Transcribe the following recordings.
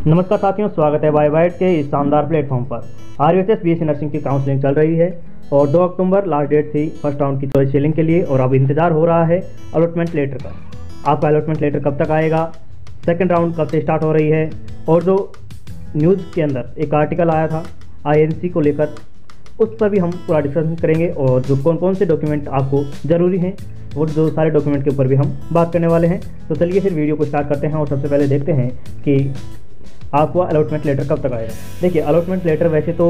नमस्कार साथियों, स्वागत है वाईवाइट के इस शानदार प्लेटफॉर्म पर। आरयूएचएस बीएससी नर्सिंग की काउंसलिंग चल रही है और 2 अक्टूबर लास्ट डेट थी फर्स्ट राउंड की चॉइस शेलिंग के लिए और अब इंतजार हो रहा है अलॉटमेंट लेटर का। आपका अलॉटमेंट लेटर कब तक आएगा, सेकंड राउंड कब से स्टार्ट हो रही है, और जो न्यूज़ के अंदर एक आर्टिकल आया था आईएनसी को लेकर, उस पर भी हम पूरा डिस्कशन करेंगे और जो कौन कौन से डॉक्यूमेंट आपको ज़रूरी हैं वो जो सारे डॉक्यूमेंट के ऊपर भी हम बात करने वाले हैं। तो चलिए फिर वीडियो को स्टार्ट करते हैं और सबसे पहले देखते हैं कि आपको अलॉटमेंट लेटर कब तक आएगा। देखिए, अलॉटमेंट लेटर वैसे तो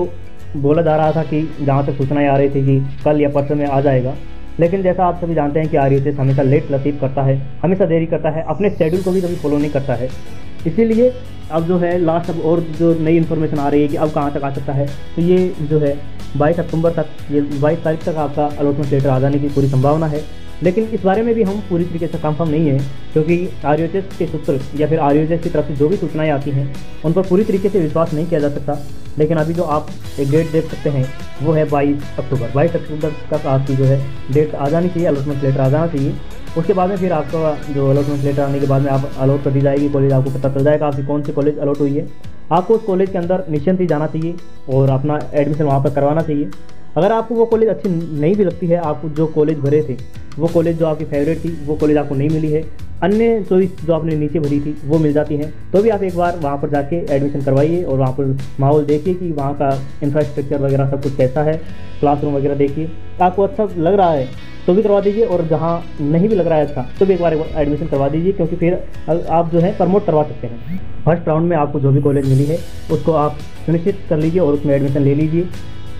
बोला जा रहा था कि जहाँ तक सूचनाएं आ रही थी कि कल या परसों में आ जाएगा, लेकिन जैसा आप सभी जानते हैं कि आरयूएचएस हमेशा लेट रिसीव करता है, हमेशा देरी करता है, अपने शेड्यूल को भी कभी फॉलो नहीं करता है। इसीलिए अब जो है लास्ट अब और जो नई इन्फॉर्मेशन आ रही है कि अब कहाँ तक आ सकता है, तो ये जो है 22 अक्टूबर तक, ये 22 तारीख तक आपका अलॉटमेंट लेटर आ जाने की पूरी संभावना है। लेकिन इस बारे में भी हम पूरी तरीके से कंफर्म नहीं है, क्योंकि आरयूएचएस के सूत्र या फिर आरयूएचएस की तरफ से जो भी सूचनाएं आती हैं उन पर पूरी तरीके से विश्वास नहीं किया जा सकता। लेकिन अभी जो आप एक डेट देख सकते हैं वो है 22 अक्टूबर। 22 अक्टूबर तक आपकी जो है डेट आ जानी चाहिए, अलॉटमेंट लेटर आ जाना चाहिए। उसके बाद में फिर आपका जो अलॉटमेंट लेटर आने के बाद में आप अलॉट कर दी जाएगी कॉलेज, आपको पता चल जाएगा आपकी कौन सी कॉलेज अलॉट हुई है। आपको उस कॉलेज के अंदर निश्चिंत ही जाना चाहिए और अपना एडमिशन वहाँ पर करवाना चाहिए। अगर आपको वो कॉलेज अच्छी नहीं भी लगती है, आपको जो कॉलेज भरे थे वो कॉलेज जो आपकी फेवरेट थी वो कॉलेज आपको नहीं मिली है, अन्य चॉइस जो आपने नीचे भरी थी वो मिल जाती हैं, तो भी आप एक बार वहाँ पर जाके एडमिशन करवाइए और वहाँ पर माहौल देखिए कि वहाँ का इंफ्रास्ट्रक्चर वगैरह सब कुछ कैसा है, क्लासरूम वगैरह देखिए। आपको अच्छा लग रहा है तो भी करवा दीजिए, और जहाँ नहीं भी लग रहा है अच्छा तो भी एक बार एडमिशन करवा दीजिए, क्योंकि फिर आप जो है प्रमोट करवा सकते हैं। फर्स्ट राउंड में आपको जो भी कॉलेज मिली है उसको आप सुनिश्चित कर लीजिए और उसमें एडमिशन ले लीजिए,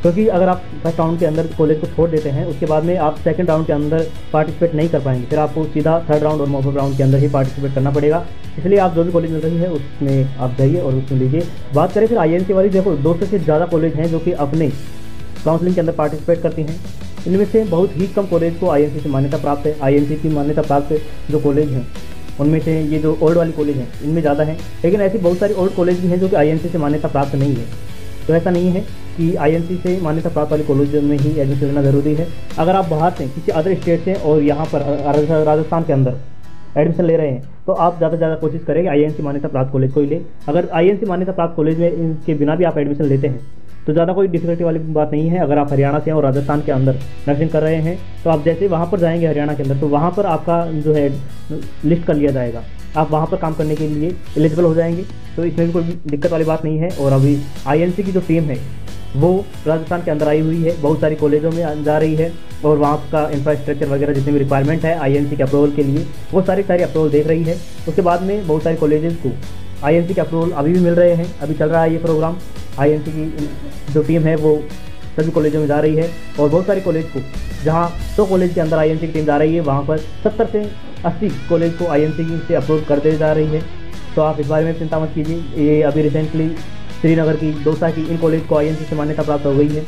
क्योंकि अगर आप फर्स्ट राउंड के अंदर कॉलेज को छोड़ देते हैं उसके बाद में आप सेकंड राउंड के अंदर पार्टिसिपेट नहीं कर पाएंगे, फिर आपको सीधा थर्ड राउंड और फोर्थ राउंड के अंदर ही पार्टिसिपेट करना पड़ेगा। इसलिए आप जो भी कॉलेज मिल रही है उसमें आप जाइए और उसमें लीजिए। बात करें फिर आईएनसी वाली, देखो 200 से ज़्यादा कॉलेज हैं जो कि अपने काउंसलिंग के अंदर पार्टिसिपेट करती हैं। इनमें से बहुत ही कम कॉलेज को आईएनसी से मान्यता प्राप्त है। आईएनसी की मान्यता प्राप्त जो कॉलेज हैं उनमें से ये जो ओल्ड वाली कॉलेज हैं इनमें ज़्यादा हैं, लेकिन ऐसी बहुत सारी ओल्ड कॉलेज भी हैं जो कि आईएनसी से मान्यता प्राप्त नहीं है। तो ऐसा नहीं है कि आईएनसी से मान्यता प्राप्त वाले कॉलेज में ही एडमिशन लेना ज़रूरी है। अगर आप बाहर से किसी अदर स्टेट से और यहाँ पर राजस्थान के अंदर एडमिशन ले रहे हैं तो आप ज़्यादा से ज़्यादा कोशिश करें कि आईएनसी मान्यता प्राप्त कॉलेज को ही लें। अगर आईएनसी मान्यता प्राप्त कॉलेज में इनके बिना भी आप एडमिशन लेते हैं तो ज़्यादा कोई डिफिकल्टी वाली बात नहीं है। अगर आप हरियाणा से और राजस्थान के अंदर नर्सिंग कर रहे हैं तो आप जैसे वहाँ पर जाएंगे हरियाणा के अंदर, तो वहाँ पर आपका जो है लिस्ट कर लिया जाएगा, आप वहाँ पर काम करने के लिए एलिजिबल हो जाएंगे। तो इसमें भी कोई दिक्कत वाली बात नहीं है। और अभी आईएनसी की जो टीम है वो राजस्थान के अंदर आई हुई है, बहुत सारी कॉलेजों में जा रही है और वहाँ का इंफ्रास्ट्रक्चर वगैरह जितनी भी रिक्वायरमेंट है आईएनसी के अप्रूवल के लिए वो सारी अप्रूवल देख रही है। उसके बाद में बहुत सारे कॉलेजेस को आईएनसी के अप्रूवल अभी भी मिल रहे हैं, अभी चल रहा है ये प्रोग्राम। आईएनसी की जो टीम है वो सभी कॉलेजों में जा रही है और बहुत सारे कॉलेज को, जहाँ 100 कॉलेज के अंदर आईएनसी की टीम जा रही है, वहाँ पर 70 से 80 कॉलेज को आईएनसी से अप्रूव कर दे जा रही है। तो आप इस बारे में चिंता मत कीजिए। ये अभी रिसेंटली श्रीनगर की, दौसा की, इन कॉलेज को आईएनसी से मान्यता प्राप्त हो गई है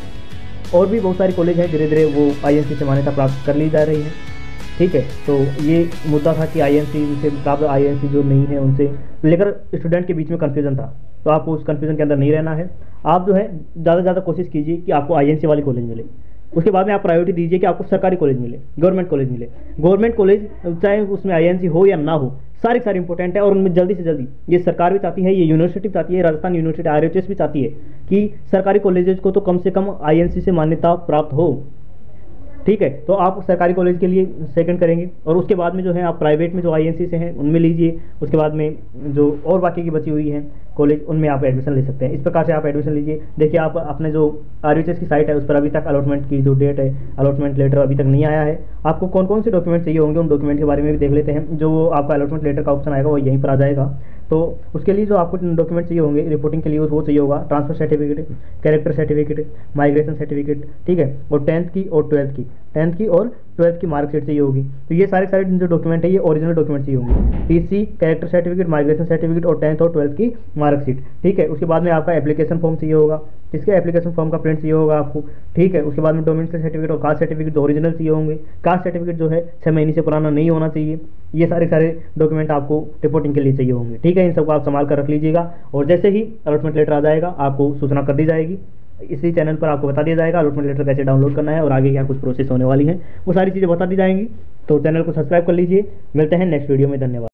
और भी बहुत सारी कॉलेज हैं धीरे धीरे वो आईएनसी से मान्यता प्राप्त कर ली जा रही है। ठीक है, तो ये मुद्दा था कि आईएनसी से प्राप्त आईएनसी जो नहीं है उनसे लेकर स्टूडेंट के बीच में कन्फ्यूजन था, तो आपको उस कन्फ्यूजन के अंदर नहीं रहना है। आप जो है ज़्यादा से ज़्यादा कोशिश कीजिए कि आपको आईएनसी वाली कॉलेज मिले। उसके बाद में आप प्रायोरिटी दीजिए कि आपको सरकारी कॉलेज मिले, गवर्नमेंट कॉलेज मिले। गवर्नमेंट कॉलेज चाहे उसमें आईएनसी हो या ना हो, सारी इंपॉर्टेंट है और उनमें जल्दी से जल्दी ये सरकार भी चाहती है, ये यूनिवर्सिटी भी चाहती है, राजस्थान यूनिवर्सिटी आरयूएचएस भी चाहती है कि सरकारी कॉलेजेस को तो कम से कम आईएनसी से मान्यता प्राप्त हो। ठीक है, तो आप सरकारी कॉलेज के लिए सेकंड करेंगे और उसके बाद में जो है आप प्राइवेट में जो आईएनसी से हैं उनमें लीजिए। उसके बाद में जो और बाकी की बची हुई हैं कॉलेज उनमें आप एडमिशन ले सकते हैं। इस प्रकार से आप एडमिशन लीजिए। देखिए, आप अपने जो आरयूएचएस की साइट है उस पर अभी तक अलॉटमेंट की जो डेट है, अलॉटमेंट लेटर अभी तक नहीं आया है। आपको कौन कौन से डॉक्यूमेंट चाहिए होंगे उन डॉक्यूमेंट के बारे में भी देख लेते हैं। जो आपका अलॉटमेंट लेटर का ऑप्शन आएगा वो यहीं पर आ जाएगा। तो उसके लिए जो आपको डॉक्यूमेंट चाहिए होंगे रिपोर्टिंग के लिए वो चाहिए होगा transfer certificate, character certificate, migration certificate, ठीक है, और 10th की और 12th की मार्कशीट चाहिए होगी। तो ये सारे जो डॉक्यूमेंट है ये ओरिजिनल डॉक्यूमेंट चाहिए होंगे, TC, character certificate, migration certificate और 10th और 12th की मार्कशीट। ठीक है, उसके बाद में आपका एप्लीकेशन फॉर्म चाहिए होगा, इसके एप्लीकेशन फॉर्म का प्रिंट चाहिए होगा आपको। ठीक है, उसके बाद में डोमेस्टिक सर्टिफिकेट और कास्ट सर्टिफिकेट जो ओरिजिनल चाहिए होंगे। कास्ट सर्टिफिकेट जो है 6 महीने से पुराना नहीं होना चाहिए। ये सारे डॉक्यूमेंट आपको रिपोर्टिंग के लिए चाहिए होंगे। ठीक है, इन सबको आप संभाल कर रख लीजिएगा और जैसे ही अलॉटमेंट लेटर आ जाएगा आपको सूचना कर दी जाएगी। इसी चैनल पर आपको बता दिया जाएगा अलॉटमेंट लेटर कैसे डाउनलोड करना है और आगे क्या कुछ प्रोसेस होने वाली है वो सारी चीज़ें बता दी जाएंगी। तो चैनल को सब्सक्राइब कर लीजिए। मिलते हैं नेक्स्ट वीडियो में, धन्यवाद।